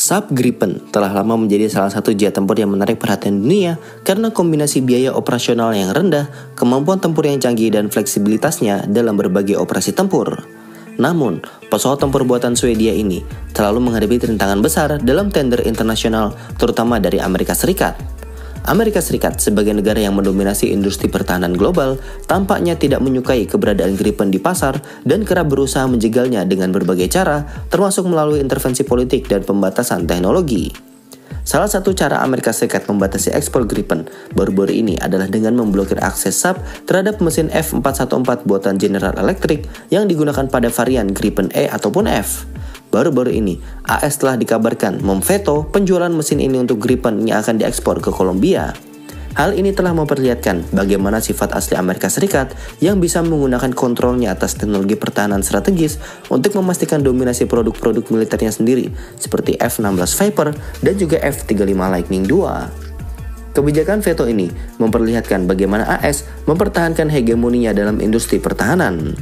Saab Gripen telah lama menjadi salah satu jet tempur yang menarik perhatian dunia karena kombinasi biaya operasional yang rendah, kemampuan tempur yang canggih, dan fleksibilitasnya dalam berbagai operasi tempur. Namun, pesawat tempur buatan Swedia ini selalu menghadapi rintangan besar dalam tender internasional, terutama dari Amerika Serikat. Amerika Serikat sebagai negara yang mendominasi industri pertahanan global tampaknya tidak menyukai keberadaan Gripen di pasar dan kerap berusaha menjegalnya dengan berbagai cara, termasuk melalui intervensi politik dan pembatasan teknologi. Salah satu cara Amerika Serikat membatasi ekspor Gripen baru-baru ini adalah dengan memblokir akses Saab terhadap mesin F414 buatan General Electric yang digunakan pada varian Gripen E ataupun F. Baru-baru ini, AS telah dikabarkan memveto penjualan mesin ini untuk Gripen yang akan diekspor ke Kolombia. Hal ini telah memperlihatkan bagaimana sifat asli Amerika Serikat yang bisa menggunakan kontrolnya atas teknologi pertahanan strategis untuk memastikan dominasi produk-produk militernya sendiri, seperti F-16 Viper dan juga F-35 Lightning II. Kebijakan veto ini memperlihatkan bagaimana AS mempertahankan hegemoninya dalam industri pertahanan.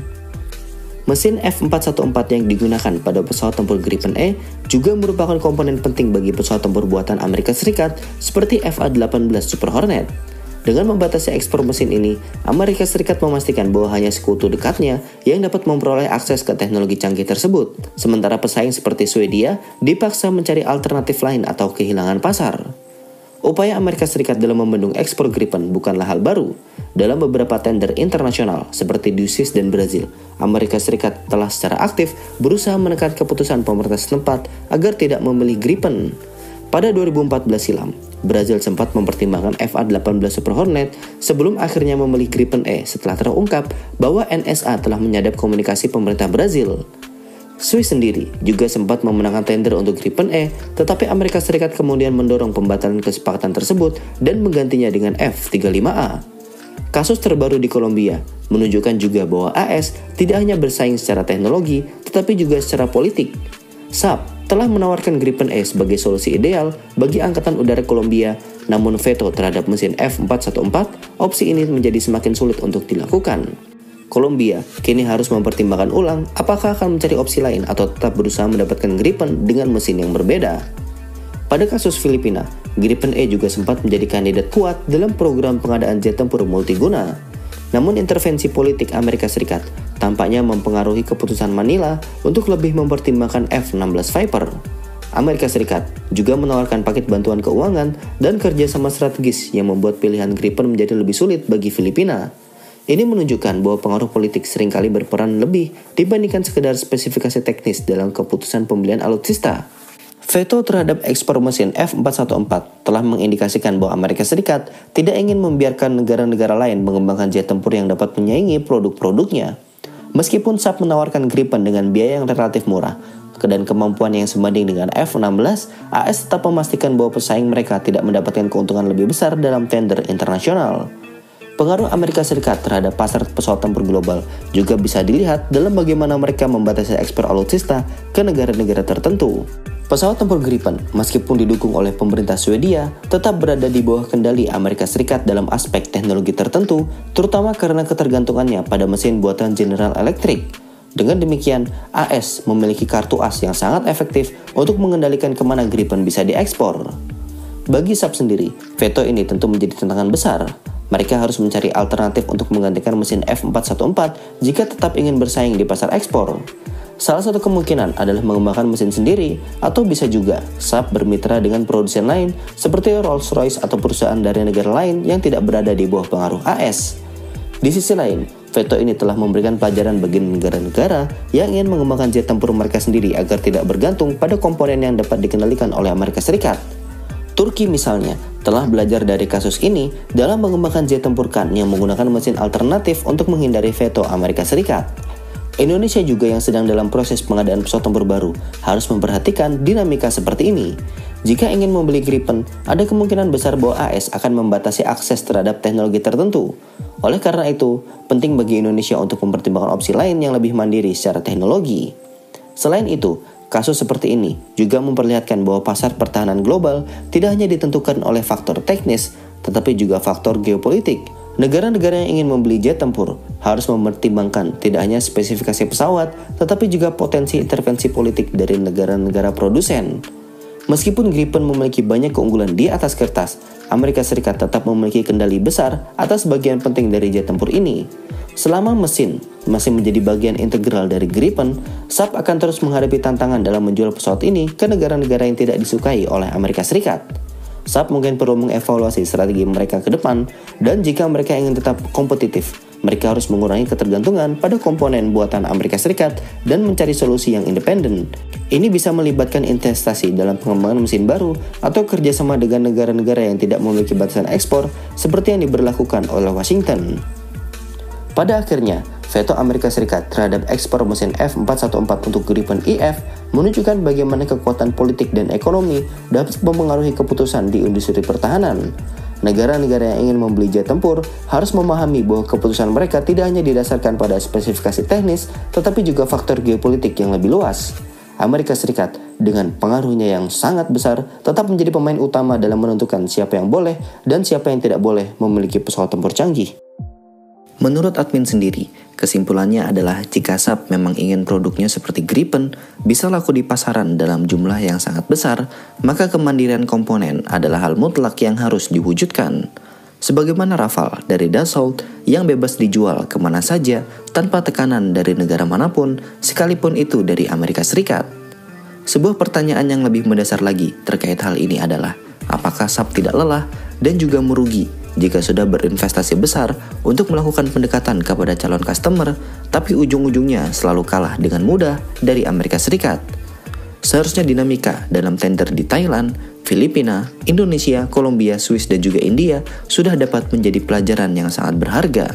Mesin F414 yang digunakan pada pesawat tempur Gripen E juga merupakan komponen penting bagi pesawat tempur buatan Amerika Serikat seperti FA-18 Super Hornet. Dengan membatasi ekspor mesin ini, Amerika Serikat memastikan bahwa hanya sekutu dekatnya yang dapat memperoleh akses ke teknologi canggih tersebut, sementara pesaing seperti Swedia dipaksa mencari alternatif lain atau kehilangan pasar. Upaya Amerika Serikat dalam membendung ekspor Gripen bukanlah hal baru. Dalam beberapa tender internasional seperti di Swiss dan Brazil, Amerika Serikat telah secara aktif berusaha menekan keputusan pemerintah setempat agar tidak membeli Gripen. Pada 2014 silam, Brazil sempat mempertimbangkan FA-18 Super Hornet sebelum akhirnya membeli Gripen E setelah terungkap bahwa NSA telah menyadap komunikasi pemerintah Brazil. Swiss sendiri juga sempat memenangkan tender untuk Gripen E, tetapi Amerika Serikat kemudian mendorong pembatalan kesepakatan tersebut dan menggantinya dengan F-35A. Kasus terbaru di Kolombia menunjukkan juga bahwa AS tidak hanya bersaing secara teknologi, tetapi juga secara politik. Saab telah menawarkan Gripen E sebagai solusi ideal bagi Angkatan Udara Kolombia, namun veto terhadap mesin F-414, opsi ini menjadi semakin sulit untuk dilakukan. Kolombia kini harus mempertimbangkan ulang apakah akan mencari opsi lain atau tetap berusaha mendapatkan Gripen dengan mesin yang berbeda. Pada kasus Filipina, Gripen E juga sempat menjadi kandidat kuat dalam program pengadaan jet tempur multiguna. Namun intervensi politik Amerika Serikat tampaknya mempengaruhi keputusan Manila untuk lebih mempertimbangkan F-16 Viper. Amerika Serikat juga menawarkan paket bantuan keuangan dan kerjasama strategis yang membuat pilihan Gripen menjadi lebih sulit bagi Filipina. Ini menunjukkan bahwa pengaruh politik seringkali berperan lebih dibandingkan sekedar spesifikasi teknis dalam keputusan pembelian alutsista. Veto terhadap ekspor mesin F414 telah mengindikasikan bahwa Amerika Serikat tidak ingin membiarkan negara-negara lain mengembangkan jet tempur yang dapat menyaingi produk-produknya. Meskipun Saab menawarkan Gripen dengan biaya yang relatif murah dan kemampuan yang sebanding dengan F-16, AS tetap memastikan bahwa pesaing mereka tidak mendapatkan keuntungan lebih besar dalam tender internasional. Pengaruh Amerika Serikat terhadap pasar pesawat tempur global juga bisa dilihat dalam bagaimana mereka membatasi ekspor alutsista ke negara-negara tertentu. Pesawat tempur Gripen, meskipun didukung oleh pemerintah Swedia, tetap berada di bawah kendali Amerika Serikat dalam aspek teknologi tertentu, terutama karena ketergantungannya pada mesin buatan General Electric. Dengan demikian, AS memiliki kartu as yang sangat efektif untuk mengendalikan kemana Gripen bisa diekspor. Bagi Saab sendiri, veto ini tentu menjadi tantangan besar. Mereka harus mencari alternatif untuk menggantikan mesin F414 jika tetap ingin bersaing di pasar ekspor. Salah satu kemungkinan adalah mengembangkan mesin sendiri, atau bisa juga Saab bermitra dengan produsen lain seperti Rolls-Royce atau perusahaan dari negara lain yang tidak berada di bawah pengaruh AS. Di sisi lain, veto ini telah memberikan pelajaran bagi negara-negara yang ingin mengembangkan jet tempur mereka sendiri agar tidak bergantung pada komponen yang dapat dikendalikan oleh Amerika Serikat. Turki misalnya telah belajar dari kasus ini dalam mengembangkan jet tempur Kan yang menggunakan mesin alternatif untuk menghindari veto Amerika Serikat. Indonesia juga yang sedang dalam proses pengadaan pesawat tempur baru harus memperhatikan dinamika seperti ini. Jika ingin membeli Gripen, ada kemungkinan besar bahwa AS akan membatasi akses terhadap teknologi tertentu. Oleh karena itu, penting bagi Indonesia untuk mempertimbangkan opsi lain yang lebih mandiri secara teknologi. Selain itu, kasus seperti ini juga memperlihatkan bahwa pasar pertahanan global tidak hanya ditentukan oleh faktor teknis, tetapi juga faktor geopolitik. Negara-negara yang ingin membeli jet tempur harus mempertimbangkan tidak hanya spesifikasi pesawat, tetapi juga potensi intervensi politik dari negara-negara produsen. Meskipun Gripen memiliki banyak keunggulan di atas kertas, Amerika Serikat tetap memiliki kendali besar atas bagian penting dari jet tempur ini. Selama mesin masih menjadi bagian integral dari Gripen, Saab akan terus menghadapi tantangan dalam menjual pesawat ini ke negara-negara yang tidak disukai oleh Amerika Serikat. Saab mungkin perlu mengevaluasi strategi mereka ke depan, dan jika mereka ingin tetap kompetitif, mereka harus mengurangi ketergantungan pada komponen buatan Amerika Serikat dan mencari solusi yang independen. Ini bisa melibatkan investasi dalam pengembangan mesin baru atau kerjasama dengan negara-negara yang tidak memiliki batasan ekspor seperti yang diberlakukan oleh Washington. Pada akhirnya, veto Amerika Serikat terhadap ekspor mesin F414 untuk Gripen IF menunjukkan bagaimana kekuatan politik dan ekonomi dapat mempengaruhi keputusan di industri pertahanan. Negara-negara yang ingin membeli jet tempur harus memahami bahwa keputusan mereka tidak hanya didasarkan pada spesifikasi teknis, tetapi juga faktor geopolitik yang lebih luas. Amerika Serikat dengan pengaruhnya yang sangat besar tetap menjadi pemain utama dalam menentukan siapa yang boleh dan siapa yang tidak boleh memiliki pesawat tempur canggih. Menurut admin sendiri, kesimpulannya adalah jika Saab memang ingin produknya seperti Gripen bisa laku di pasaran dalam jumlah yang sangat besar, maka kemandirian komponen adalah hal mutlak yang harus diwujudkan. Sebagaimana Rafale dari Dassault yang bebas dijual kemana saja tanpa tekanan dari negara manapun, sekalipun itu dari Amerika Serikat. Sebuah pertanyaan yang lebih mendasar lagi terkait hal ini adalah, apakah Saab tidak lelah dan juga merugi jika sudah berinvestasi besar untuk melakukan pendekatan kepada calon customer, tapi ujung-ujungnya selalu kalah dengan mudah dari Amerika Serikat? Seharusnya dinamika dalam tender di Thailand, Filipina, Indonesia, Kolombia, Swiss, dan juga India sudah dapat menjadi pelajaran yang sangat berharga.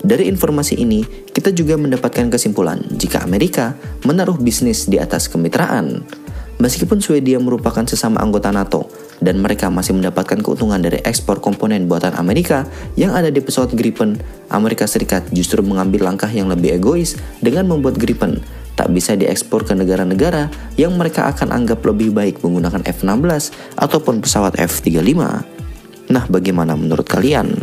Dari informasi ini, kita juga mendapatkan kesimpulan jika Amerika menaruh bisnis di atas kemitraan. Meskipun Swedia merupakan sesama anggota NATO, dan mereka masih mendapatkan keuntungan dari ekspor komponen buatan Amerika yang ada di pesawat Gripen, Amerika Serikat justru mengambil langkah yang lebih egois dengan membuat Gripen tak bisa diekspor ke negara-negara yang mereka akan anggap lebih baik menggunakan F-16 ataupun pesawat F-35. Nah, bagaimana menurut kalian?